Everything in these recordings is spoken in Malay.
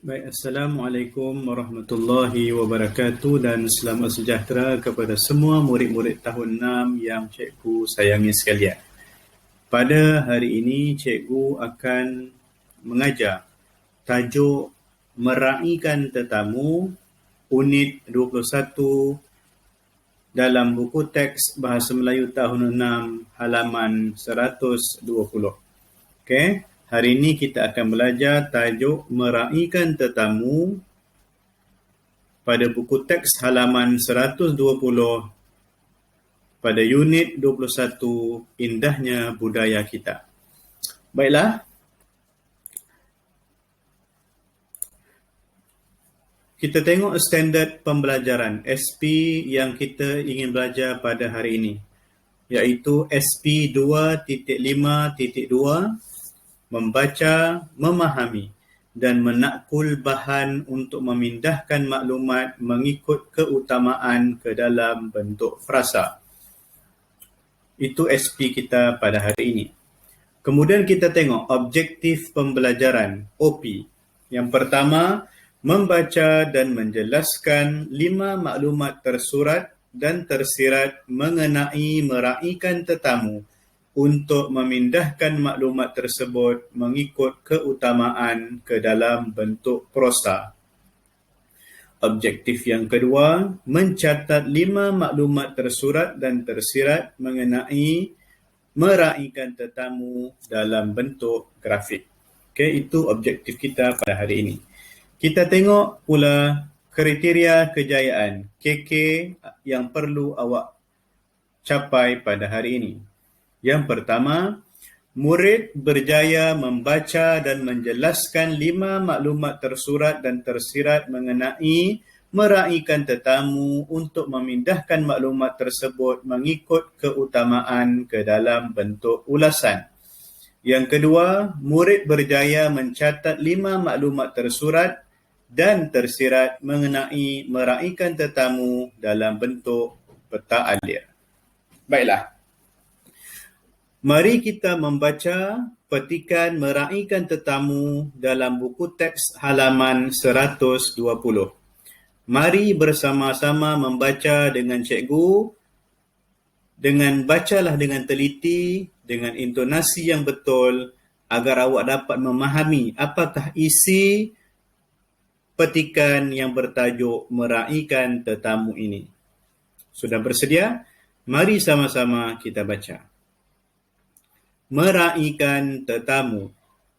Baik, Assalamualaikum warahmatullahi wabarakatuh dan selamat sejahtera kepada semua murid-murid tahun 6 yang cikgu sayangi sekalian. Pada hari ini, cikgu akan mengajar tajuk Meraihkan Tetamu, unit 21 dalam buku teks Bahasa Melayu tahun 6 halaman 120. Okey. Hari ini kita akan belajar tajuk Meraihkan Tetamu pada buku teks halaman 120 pada unit 21 Indahnya Budaya Kita. Baiklah. Kita tengok standard pembelajaran SP yang kita ingin belajar pada hari ini, iaitu SP 2.5.2, membaca, memahami dan menakul bahan untuk memindahkan maklumat mengikut keutamaan ke dalam bentuk frasa. Itu SP kita pada hari ini. Kemudian kita tengok objektif pembelajaran, OP. Yang pertama, membaca dan menjelaskan 5 maklumat tersurat dan tersirat mengenai meraihkan tetamu untuk memindahkan maklumat tersebut mengikut keutamaan ke dalam bentuk prosa. Objektif yang kedua, mencatat 5 maklumat tersurat dan tersirat mengenai meraihkan tetamu dalam bentuk grafik. Okey, itu objektif kita pada hari ini. Kita tengok pula kriteria kejayaan, KK yang perlu awak capai pada hari ini. Yang pertama, murid berjaya membaca dan menjelaskan 5 maklumat tersurat dan tersirat mengenai meraihkan tetamu untuk memindahkan maklumat tersebut mengikut keutamaan ke dalam bentuk ulasan. Yang kedua, murid berjaya mencatat 5 maklumat tersurat dan tersirat mengenai meraihkan tetamu dalam bentuk peta alir. Baiklah. Mari kita membaca petikan meraihkan tetamu dalam buku teks halaman 120. Mari bersama-sama membaca dengan cikgu, dengan bacalah dengan teliti, dengan intonasi yang betul agar awak dapat memahami apakah isi petikan yang bertajuk meraihkan tetamu ini. Sudah bersedia? Mari sama-sama kita baca. Meraihkan tetamu.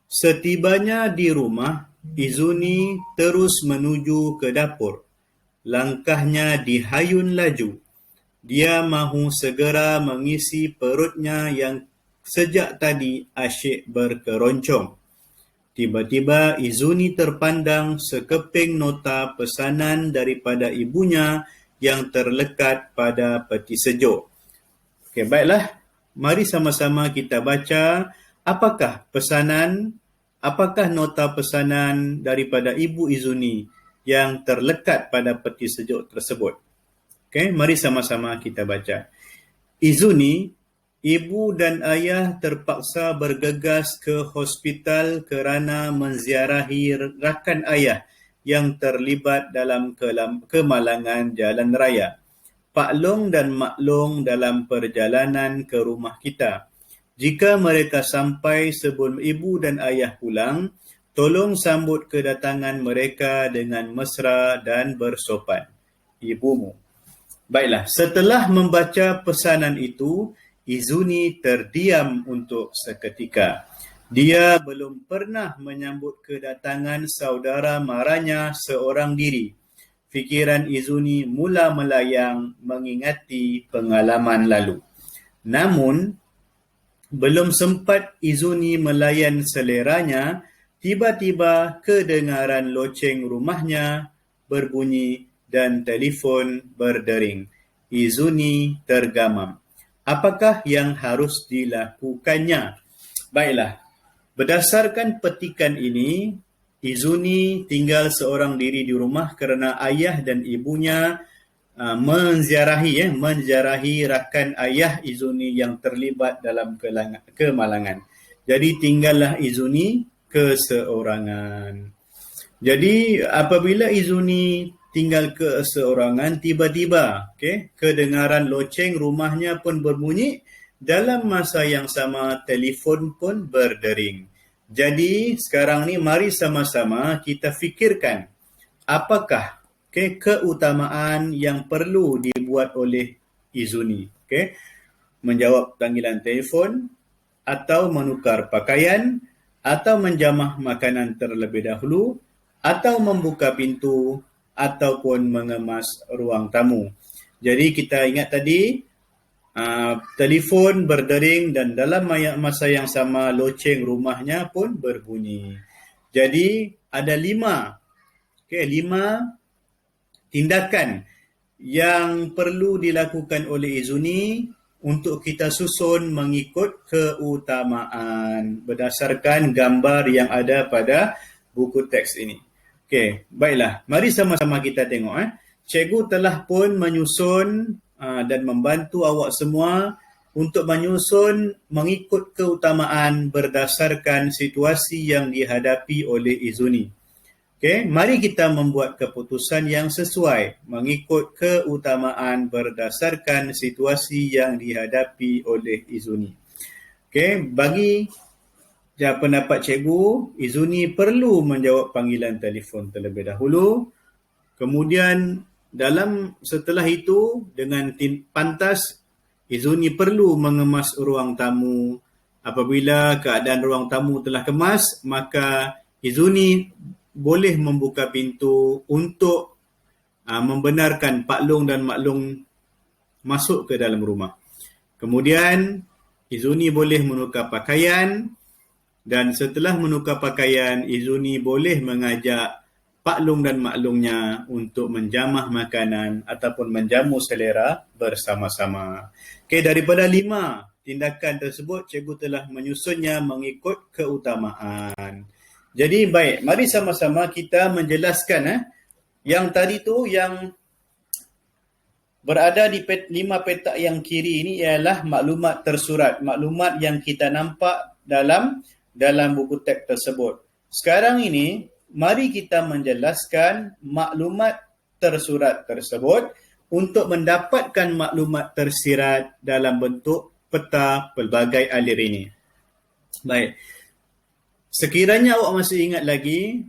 Setibanya di rumah, Izuni terus menuju ke dapur. Langkahnya dihayun laju. Dia mahu segera mengisi perutnya yang sejak tadi asyik berkeroncong. Tiba-tiba Izuni terpandang sekeping nota pesanan daripada ibunya yang terlekat pada peti sejuk. Okey, baiklah. Mari sama-sama kita baca apakah nota pesanan daripada Ibu Izuni yang terlekat pada peti sejuk tersebut. Okey, mari sama-sama kita baca. Izuni, ibu dan ayah terpaksa bergegas ke hospital kerana menziarahi rakan ayah yang terlibat dalam kemalangan jalan raya. Pak Long dan Mak Long dalam perjalanan ke rumah kita. Jika mereka sampai sebelum ibu dan ayah pulang, tolong sambut kedatangan mereka dengan mesra dan bersopan. Ibumu. Baiklah, setelah membaca pesanan itu, Izuni terdiam untuk seketika. Dia belum pernah menyambut kedatangan saudara maranya seorang diri. Fikiran Izuni mula melayang mengingati pengalaman lalu. Namun, belum sempat Izuni melayan seleranya, tiba-tiba kedengaran loceng rumahnya berbunyi dan telefon berdering. Izuni tergamam. Apakah yang harus dilakukannya? Baiklah, berdasarkan petikan ini, Izuni tinggal seorang diri di rumah kerana ayah dan ibunya menziarahi rakan ayah Izuni yang terlibat dalam kemalangan. Jadi tinggallah Izuni keseorangan. Jadi apabila Izuni tinggal keseorangan, tiba-tiba kedengaran loceng rumahnya pun berbunyi, dalam masa yang sama telefon pun berdering. Jadi sekarang ni mari sama-sama kita fikirkan apakah keutamaan yang perlu dibuat oleh Izuni. Menjawab panggilan telefon, atau menukar pakaian, atau menjamah makanan terlebih dahulu, atau membuka pintu, ataupun mengemas ruang tamu. Jadi kita ingat tadi, telefon berdering dan dalam masa yang sama loceng rumahnya pun berbunyi. Jadi ada 5 tindakan yang perlu dilakukan oleh Izuni untuk kita susun mengikut keutamaan berdasarkan gambar yang ada pada buku teks ini. Baiklah. Mari sama-sama kita tengok. Cikgu telah pun menyusun dan membantu awak semua untuk menyusun mengikut keutamaan berdasarkan situasi yang dihadapi oleh Izuni. Mari kita membuat keputusan yang sesuai mengikut keutamaan berdasarkan situasi yang dihadapi oleh Izuni. Bagi pendapat cikgu, Izuni perlu menjawab panggilan telefon terlebih dahulu. Kemudian setelah itu dengan pantas Izuni perlu mengemas ruang tamu. Apabila keadaan ruang tamu telah kemas, maka Izuni boleh membuka pintu untuk membenarkan Pak Long dan Mak Long masuk ke dalam rumah. Kemudian Izuni boleh menukar pakaian, dan setelah menukar pakaian, Izuni boleh mengajak Pak Long dan Mak Longnya untuk menjamah makanan ataupun menjamu selera bersama-sama. Daripada 5 tindakan tersebut, cikgu telah menyusunnya mengikut keutamaan. Jadi baik, mari sama-sama kita menjelaskan yang tadi tu yang berada di 5 petak yang kiri ini ialah maklumat tersurat, maklumat yang kita nampak dalam buku teks tersebut. Sekarang ini, mari kita menjelaskan maklumat tersurat tersebut untuk mendapatkan maklumat tersirat dalam bentuk peta pelbagai alir ini. Baik. Sekiranya awak masih ingat lagi,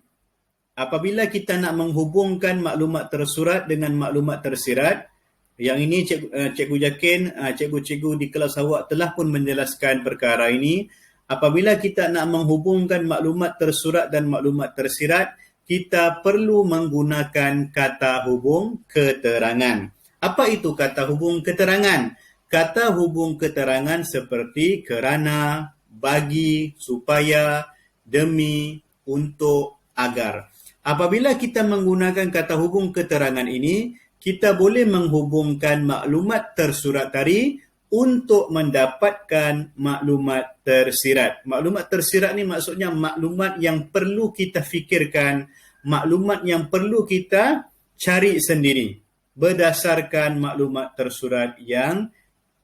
apabila kita nak menghubungkan maklumat tersurat dengan maklumat tersirat, yang ini cikgu yakin cikgu-cikgu di kelas awak telah pun menjelaskan perkara ini. Apabila kita nak menghubungkan maklumat tersurat dan maklumat tersirat, kita perlu menggunakan kata hubung keterangan. Apa itu kata hubung keterangan? Kata hubung keterangan seperti kerana, bagi, supaya, demi, untuk, agar. Apabila kita menggunakan kata hubung keterangan ini, kita boleh menghubungkan maklumat tersurat tadi untuk mendapatkan maklumat tersirat. Maklumat tersirat ni maksudnya maklumat yang perlu kita fikirkan, maklumat yang perlu kita cari sendiri berdasarkan maklumat tersurat yang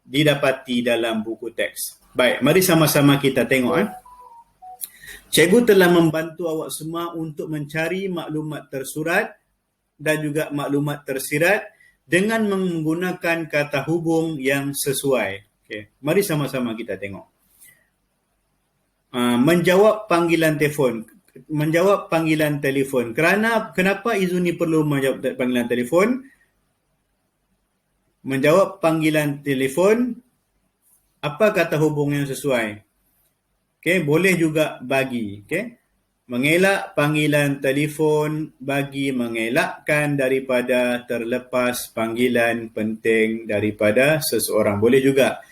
didapati dalam buku teks. Baik, mari sama-sama kita tengok. Cikgu telah membantu awak semua untuk mencari maklumat tersurat dan juga maklumat tersirat dengan menggunakan kata hubung yang sesuai. Mari sama-sama kita tengok. Menjawab panggilan telefon. Menjawab panggilan telefon. Kenapa Izuni perlu menjawab panggilan telefon? Menjawab panggilan telefon, apa kata hubung yang sesuai? Boleh juga bagi. Mengelak panggilan telefon bagi mengelakkan daripada terlepas panggilan penting daripada seseorang. Boleh juga.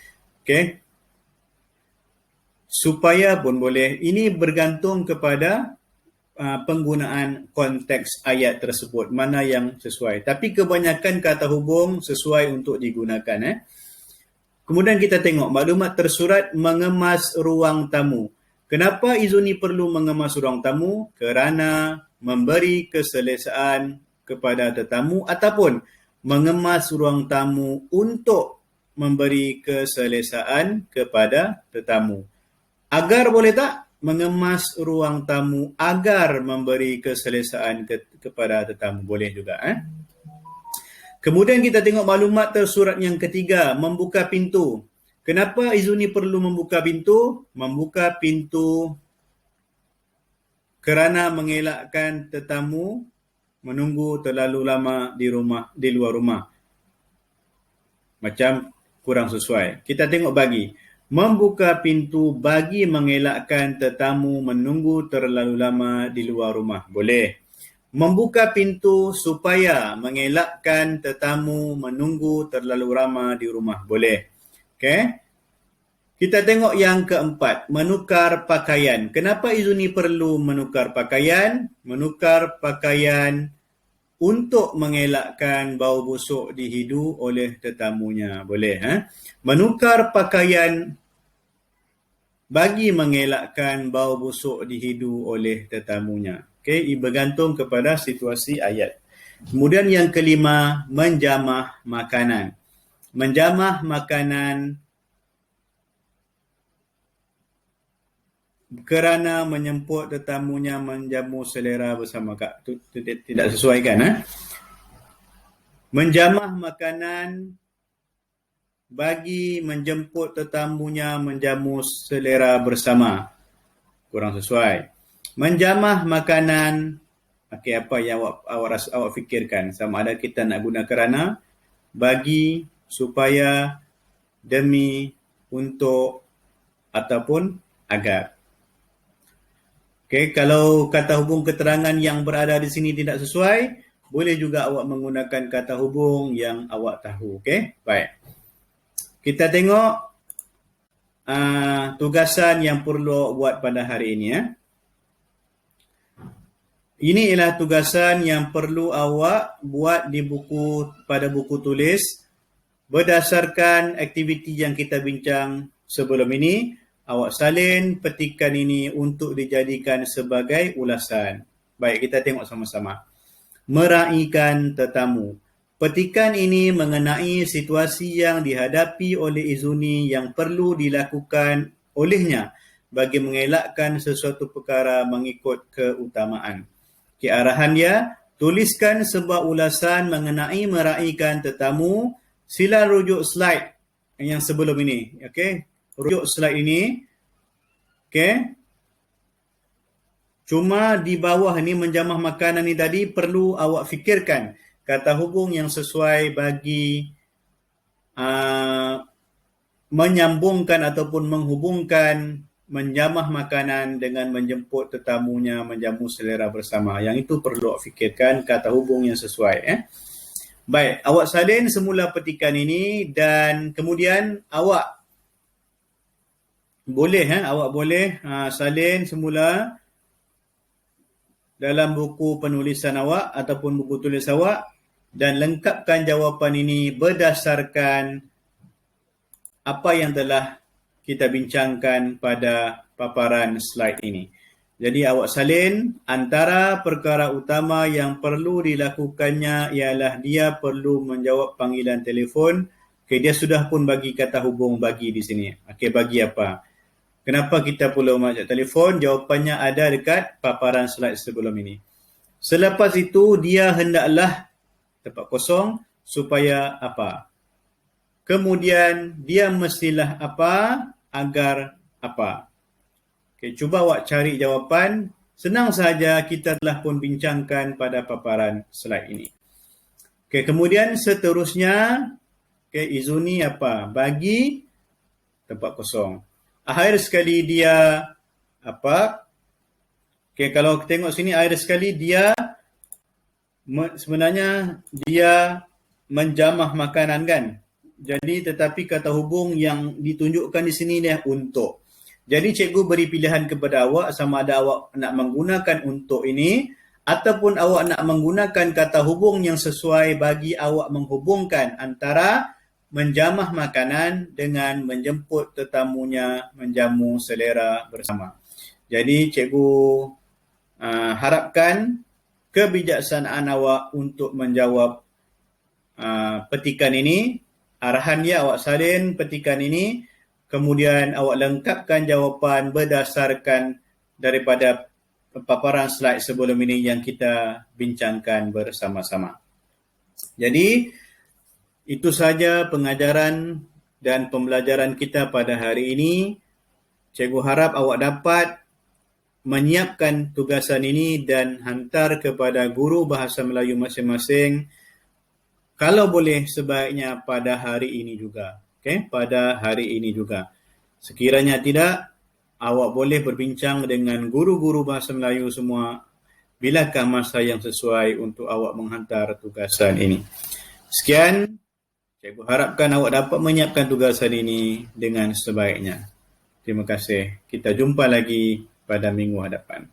Supaya pun boleh. Ini bergantung kepada penggunaan konteks ayat tersebut. Mana yang sesuai. Tapi kebanyakan kata hubung sesuai untuk digunakan. Kemudian kita tengok maklumat tersurat mengemas ruang tamu. Kenapa Izuni perlu mengemas ruang tamu? Kerana memberi keselesaan kepada tetamu ataupun mengemas ruang tamu untuk memberi keselesaan kepada tetamu. Agar boleh tak? mengemas ruang tamu agar memberi keselesaan kepada tetamu. Boleh juga. Kemudian kita tengok maklumat tersurat yang ketiga, membuka pintu. Kenapa Izuni perlu membuka pintu? Membuka pintu kerana mengelakkan tetamu menunggu terlalu lama di luar rumah. Macam kurang sesuai. Kita tengok bagi. Membuka pintu bagi mengelakkan tetamu menunggu terlalu lama di luar rumah. Boleh. Membuka pintu supaya mengelakkan tetamu menunggu terlalu lama di rumah. Boleh. Okay. Kita tengok yang keempat, menukar pakaian. Kenapa Izuni perlu menukar pakaian? Menukar pakaian untuk mengelakkan bau busuk di hidu oleh tetamunya. Boleh. Menukar pakaian bagi mengelakkan bau busuk di hidu oleh tetamunya. Okay, bergantung kepada situasi ayat. Kemudian yang kelima, menjamah makanan. Menjamah makanan kerana menyemput tetamunya menjamu selera bersama. Tidak sesuai kan? Menjamah makanan bagi menjemput tetamunya menjamu selera bersama. Kurang sesuai. Menjamah makanan, okay, apa yang awak fikirkan? Sama ada kita nak guna kerana, bagi, supaya, demi, untuk, ataupun agar. Okay, kalau kata hubung keterangan yang berada di sini tidak sesuai, boleh juga awak menggunakan kata hubung yang awak tahu. Okay, baik. Kita tengok tugasan yang perlu awak buat pada hari ini. Ini ialah tugasan yang perlu awak buat di pada buku tulis berdasarkan aktiviti yang kita bincang sebelum ini. Awak salin petikan ini untuk dijadikan sebagai ulasan. Baik, kita tengok sama-sama. Meraihkan tetamu. Petikan ini mengenai situasi yang dihadapi oleh Izuni yang perlu dilakukan olehnya bagi mengelakkan sesuatu perkara mengikut keutamaan. Arahan dia, tuliskan sebuah ulasan mengenai meraihkan tetamu. Sila rujuk slide yang sebelum ini. Okay? Rujuk slide ini. Okay? Cuma di bawah ni menjamah makanan ni tadi perlu awak fikirkan kata hubung yang sesuai bagi menyambungkan ataupun menghubungkan menjamah makanan dengan menjemput tetamunya menjamu selera bersama. Yang itu perlu awak fikirkan kata hubung yang sesuai. Baik, awak salin semula petikan ini dan kemudian awak boleh salin semula dalam buku penulisan awak ataupun buku tulis awak dan lengkapkan jawapan ini berdasarkan apa yang telah kita bincangkan pada paparan slide ini. Jadi awak salin antara perkara utama yang perlu dilakukannya ialah dia perlu menjawab panggilan telefon. Okay, dia sudah pun bagi kata hubung bagi di sini. Okay, bagi apa? Kenapa kita perlu mengajak telefon? Jawapannya ada dekat paparan slide sebelum ini. Selepas itu, dia hendaklah tempat kosong supaya apa? Kemudian, dia mestilah apa agar apa? Okay, cuba awak cari jawapan. Senang saja kita telah pun bincangkan pada paparan slide ini. Okay, kemudian seterusnya, okay, Izuni apa? Bagi tempat kosong. Akhir sekali dia apa? Okay, kalau tengok sini akhir sekali dia sebenarnya dia menjamah makanan kan. Jadi tetapi kata hubung yang ditunjukkan di sini dia untuk. Jadi cikgu beri pilihan kepada awak sama ada awak nak menggunakan untuk ini ataupun awak nak menggunakan kata hubung yang sesuai bagi awak menghubungkan antara menjamah makanan dengan menjemput tetamunya menjamu selera bersama. Jadi cikgu harapkan kebijaksanaan awak untuk menjawab petikan ini. Arahan dia awak salin petikan ini, kemudian awak lengkapkan jawapan berdasarkan daripada paparan slide sebelum ini yang kita bincangkan bersama-sama. Jadi, itu saja pengajaran dan pembelajaran kita pada hari ini. Cikgu harap awak dapat menyiapkan tugasan ini dan hantar kepada guru bahasa Melayu masing-masing. Kalau boleh, sebaiknya pada hari ini juga. Okay? Pada hari ini juga. Sekiranya tidak, awak boleh berbincang dengan guru-guru bahasa Melayu semua. Bilakah masa yang sesuai untuk awak menghantar tugasan ini? Sekian. Cikgu harapkan awak dapat menyiapkan tugasan ini dengan sebaiknya. Terima kasih. Kita jumpa lagi pada minggu hadapan.